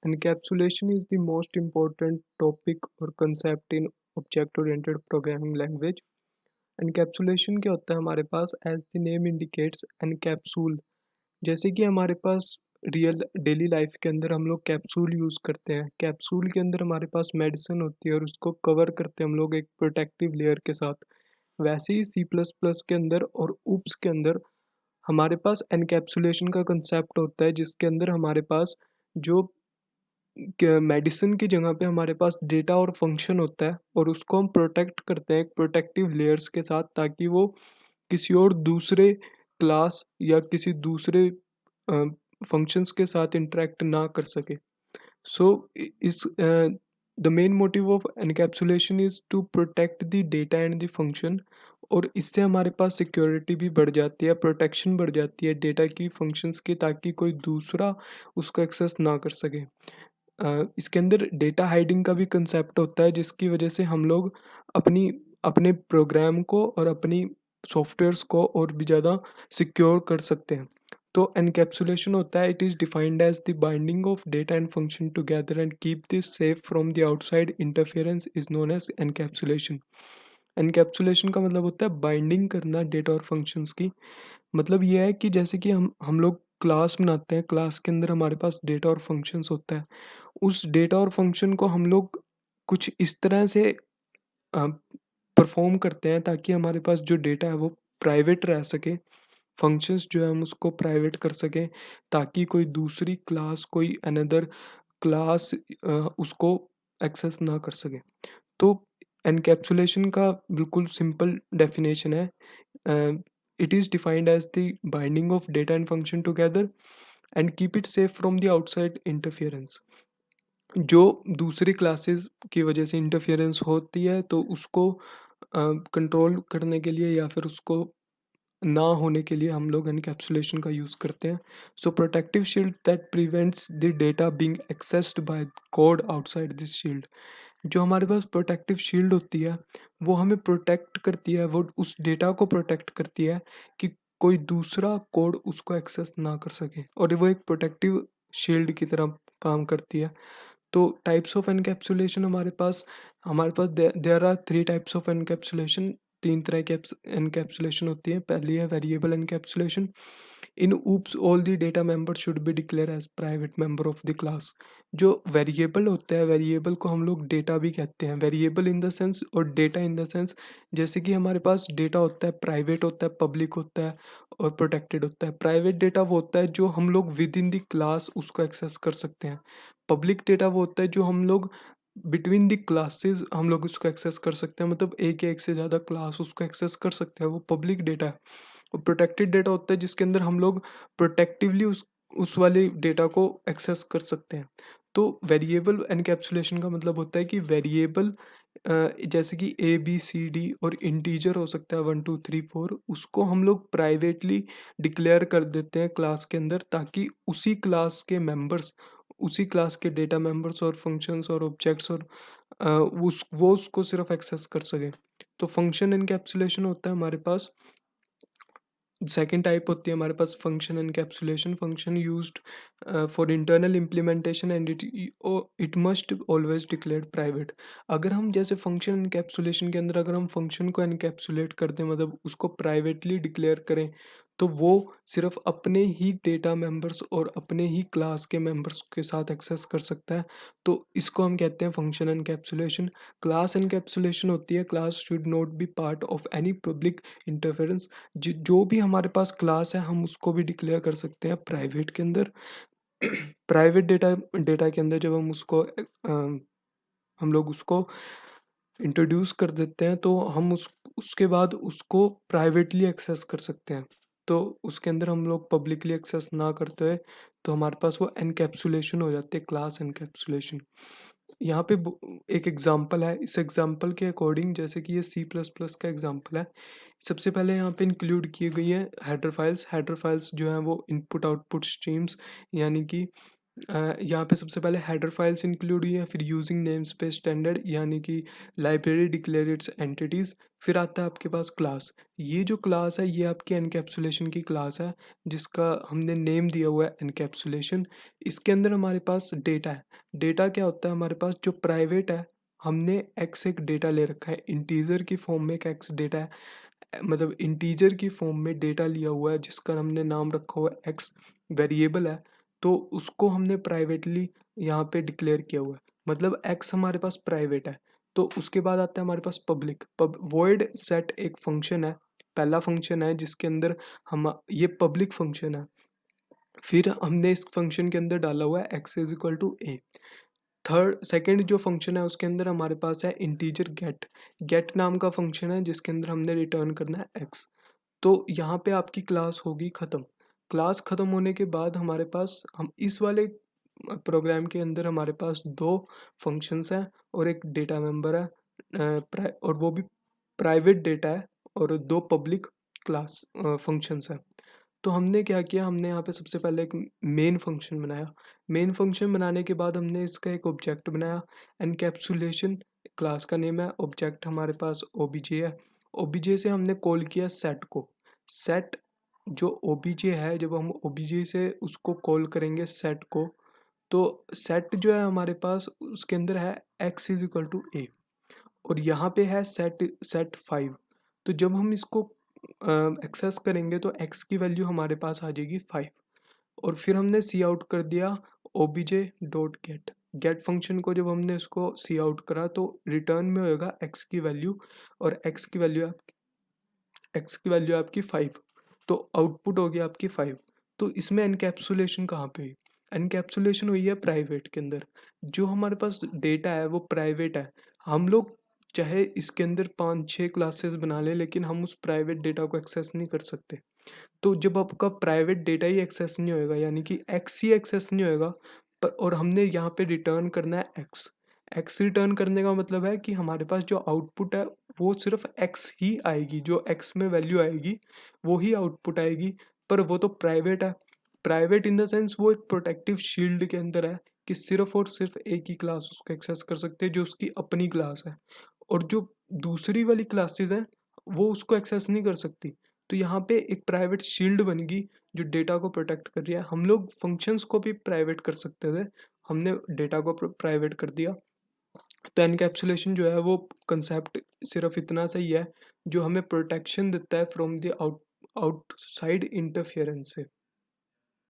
Encapsulation is the most important topic or concept in object oriented programming language. Encapsulation क्या होता है हमारे पास as the name indicates encapsule जैसे कि हमारे पास रियल डेली लाइफ के अंदर हम लोग कैप्सूल यूज़ करते हैं। कैप्सूल के अंदर हमारे पास मेडिसिन होती है और उसको कवर करते हैं हम लोग एक प्रोटेक्टिव लेयर के साथ। वैसे ही सी प्लस प्लस के अंदर और ऊप्स के अंदर हमारे पास एनकैप्सुलेशन का कंसेप्ट होता है जिसके अंदर हमारे पास जो मेडिसिन की जगह पे हमारे पास डेटा और फंक्शन होता है और उसको हम प्रोटेक्ट करते हैं एक प्रोटेक्टिव लेयर्स के साथ ताकि वो किसी और दूसरे क्लास या किसी दूसरे फंक्शंस के साथ इंटरेक्ट ना कर सके। So is the main motive of encapsulation is to protect the data and the function और इससे हमारे पास सिक्योरिटी भी बढ़ जाती है, प्रोटेक्शन बढ़ जाती है डेटा की, फंक्शंस की, ताकि कोई दूसरा उसको एक्सेस ना कर सके। इसके अंदर डेटा हाइडिंग का भी कंसेप्ट होता है जिसकी वजह से हम लोग अपनी अपने प्रोग्राम को और अपनी सॉफ्टवेयर्स को और भी ज़्यादा सिक्योर कर सकते हैं। तो एनकैप्सुलेशन होता है, it is defined as the binding of data and function together and keep this safe from the outside interference is known as encapsulation. Encapsulation का मतलब होता है बाइंडिंग करना डेटा और फंक्शंस की। मतलब ये है कि जैसे कि हम लोग क्लास बनाते हैं, क्लास के अंदर हमारे पास डेटा और फंक्शंस होता है। उस डेटा और फंक्शन को हम लोग कुछ इस तरह से परफॉर्म करते हैं ताकि हमारे पास जो डेटा है वो प्राइवेट रह सके, फंक्शंस जो है हम उसको प्राइवेट कर सकें ताकि कोई दूसरी क्लास, कोई अनदर क्लास उसको एक्सेस ना कर सके। तो एनकैप्सुलेशन का बिल्कुल सिंपल डेफिनेशन है, it is defined as the binding of data and function together and keep it safe from the outside interference. जो दूसरी क्लासेस की वजह से इंटरफेरेंस होती है तो उसको कंट्रोल करने के लिए या फिर उसको ना होने के लिए हम लोग एनकैप्सुलेशन का यूज़ करते हैं। So protective shield that prevents the data being accessed by code outside this shield. जो हमारे पास प्रोटेक्टिव शील्ड होती है वो हमें प्रोटेक्ट करती है, वो उस डेटा को प्रोटेक्ट करती है कि कोई दूसरा कोड उसको एक्सेस ना कर सके और वो एक प्रोटेक्टिव शील्ड की तरह काम करती है। तो टाइप्स ऑफ एनकैप्सुलेशन हमारे पास there are three types of encapsulation. तीन तरह की एनकैप्सुलेशन होती है। पहली है variable encapsulation. In OOPs all the data member should be declare as private member of the class. जो वेरिएबल होता है, वेरिएबल को हम लोग डेटा भी कहते हैं, वेरिएबल इन द सेंस और डेटा इन द सेंस। जैसे कि हमारे पास डेटा होता है, प्राइवेट होता है, पब्लिक होता है और प्रोटेक्टेड होता है। प्राइवेट डेटा वो होता है जो हम लोग विद इन द क्लास उसको एक्सेस कर सकते हैं। पब्लिक डेटा वो होता है जो हम लोग बिटवीन द क्लासेस हम लोग उसको एक्सेस कर सकते हैं, मतलब एक या एक से ज़्यादा क्लास उसको एक्सेस कर सकते हैं, वो पब्लिक डेटा है। और प्रोटेक्टेड डेटा होता है जिसके अंदर हम लोग प्रोटेक्टिवली उस वाले डेटा को एक्सेस कर सकते हैं। तो वेरिएबल एनकैप्सुलेशन का मतलब होता है कि वेरिएबल जैसे कि ए बी सी डी और इंटीजर हो सकता है 1 2 3 4, उसको हम लोग प्राइवेटली डिक्लेयर कर देते हैं क्लास के अंदर ताकि उसी क्लास के मेंबर्स, उसी क्लास के डेटा मेंबर्स और फंक्शंस और ऑब्जेक्ट्स और वो उसको सिर्फ एक्सेस कर सके। तो फंक्शन एनकैप्सुलेशन होता है हमारे पास। सेकेंड टाइप होती है हमारे पास function encapsulation. Function used for internal implementation and it must always declared private. अगर हम जैसे फंक्शन एनकैप्सुलेशन के अंदर अगर हम फंक्शन को एनकैप्सुलेट कर दें, मतलब उसको प्राइवेटली डिक्लेयर करें, तो वो सिर्फ अपने ही डेटा मेंबर्स और अपने ही क्लास के मेंबर्स के साथ एक्सेस कर सकता है। तो इसको हम कहते हैं फंक्शन एनकैप्सुलेशन। क्लास एनकैप्सुलेशन होती है, class should not be part of any public interference. जो भी हमारे पास क्लास है हम उसको भी डिक्लेयर कर सकते हैं प्राइवेट के अंदर। प्राइवेट डेटा डेटा के अंदर जब हम लोग उसको इंट्रोड्यूस कर देते हैं तो हम उसके बाद उसको प्राइवेटली एक्सेस कर सकते हैं। तो उसके अंदर हम लोग पब्लिकली एक्सेस ना करते हुए तो हमारे पास वो एनकैप्सुलेशन हो जाती है, क्लास एनकैप्सुलेशन। यहाँ पे एक एग्जांपल है, इस एग्जांपल के अकॉर्डिंग जैसे कि ये सी प्लस प्लस का एग्जांपल है। सबसे पहले यहाँ पे इंक्लूड की गई है हेडर फाइल्स। हेडर फाइल्स जो हैं वो इनपुट आउटपुट स्ट्रीम्स, यानी कि यहाँ पे सबसे पहले हेडर फाइल्स इंक्लूड हुई हैं, फिर यूजिंग नेम स्पेस स्टैंडर्ड यानी कि लाइब्रेरी डिक्लेयर इट्स एंटिटीज़, फिर आता है आपके पास क्लास। ये जो क्लास है ये आपकी एनकैप्सुलेशन की क्लास है जिसका हमने नेम दिया हुआ है एनकैप्सुलेशन। इसके अंदर हमारे पास डेटा है। डेटा क्या होता है हमारे पास जो प्राइवेट है, हमने एक्स एक डेटा ले रखा है, इंटीजर की फॉर्म में एक एक्स डेटा है, मतलब इंटीजर की फॉर्म में डेटा लिया हुआ है जिसका हमने नाम रखा हुआ है एक्स, वेरिएबल है, तो उसको हमने प्राइवेटली यहाँ पे डिक्लेयर किया हुआ है, मतलब एक्स हमारे पास प्राइवेट है। तो उसके बाद आता है हमारे पास पब्लिक। वॉइड सेट एक फंक्शन है, पहला फंक्शन है जिसके अंदर हम ये पब्लिक फंक्शन है। फिर हमने इस फंक्शन के अंदर डाला हुआ है X is equal to A. Third second जो फंक्शन है उसके अंदर हमारे पास है इंटीजर गेट। गेट नाम का फंक्शन है जिसके अंदर हमने रिटर्न करना है एक्स। तो यहाँ पे आपकी क्लास होगी ख़त्म। क्लास ख़त्म होने के बाद हमारे पास हम इस वाले प्रोग्राम के अंदर हमारे पास दो फंक्शंस हैं और एक डेटा मेंबर है, और वो भी प्राइवेट डेटा है, और दो पब्लिक क्लास फंक्शंस हैं। तो हमने क्या किया, हमने यहाँ पे सबसे पहले एक मेन फंक्शन बनाया। मेन फंक्शन बनाने के बाद हमने इसका एक ऑब्जेक्ट बनाया। एनकैप्सुलेशन क्लास का नेम है, ऑब्जेक्ट हमारे पास ओबीजे है। ओबीजे से हमने कॉल किया सेट को। सेट जो ओबीजे है, जब हम ओबीजे से उसको कॉल करेंगे सेट को, तो सेट जो है हमारे पास उसके अंदर है एक्स इज इक्वल टू ए, और यहाँ पे है सेट सेट 5। तो जब हम इसको एक्सेस करेंगे तो एक्स की वैल्यू हमारे पास आ जाएगी 5, और फिर हमने सी आउट कर दिया OBJ dot get. Get function को जब हमने इसको सी आउट करा तो रिटर्न में होगा एक्स की वैल्यू, और एक्स की वैल्यू आपकी 5, तो आउटपुट हो गया आपकी 5। तो इसमें एनकैप्सुलेशन कहाँ पे हुई? एनकैप्सुलेशन हुई है प्राइवेट के अंदर। जो हमारे पास डेटा है वो प्राइवेट है। हम लोग चाहे इसके अंदर 5-6 क्लासेस बना लें लेकिन हम उस प्राइवेट डेटा को एक्सेस नहीं कर सकते। तो जब आपका प्राइवेट डेटा ही एक्सेस नहीं होएगा यानी कि एक्स ही एक्सेस नहीं होएगा, पर और हमने यहाँ पे रिटर्न करना है एक्स। एक्स रिटर्न करने का मतलब है कि हमारे पास जो आउटपुट है वो सिर्फ एक्स ही आएगी, जो एक्स में वैल्यू आएगी वो ही आउटपुट आएगी। पर वो तो प्राइवेट है। प्राइवेट इन द सेंस वो एक प्रोटेक्टिव शील्ड के अंदर है कि सिर्फ और सिर्फ एक ही क्लास उसको एक्सेस कर सकते हैं जो उसकी अपनी क्लास है, और जो दूसरी वाली क्लासेस हैं वो उसको एक्सेस नहीं कर सकती। तो यहाँ पे एक प्राइवेट शील्ड बनेगी जो डेटा को प्रोटेक्ट कर रही है। हम लोग फंक्शंस को भी प्राइवेट कर सकते थे, हमने डेटा को प्राइवेट कर दिया। तो एनकैप्सुलेशन जो है वो कंसेप्ट सिर्फ इतना सही है जो हमें प्रोटेक्शन देता है फ्रॉम द आउटसाइड इंटरफेरेंस से।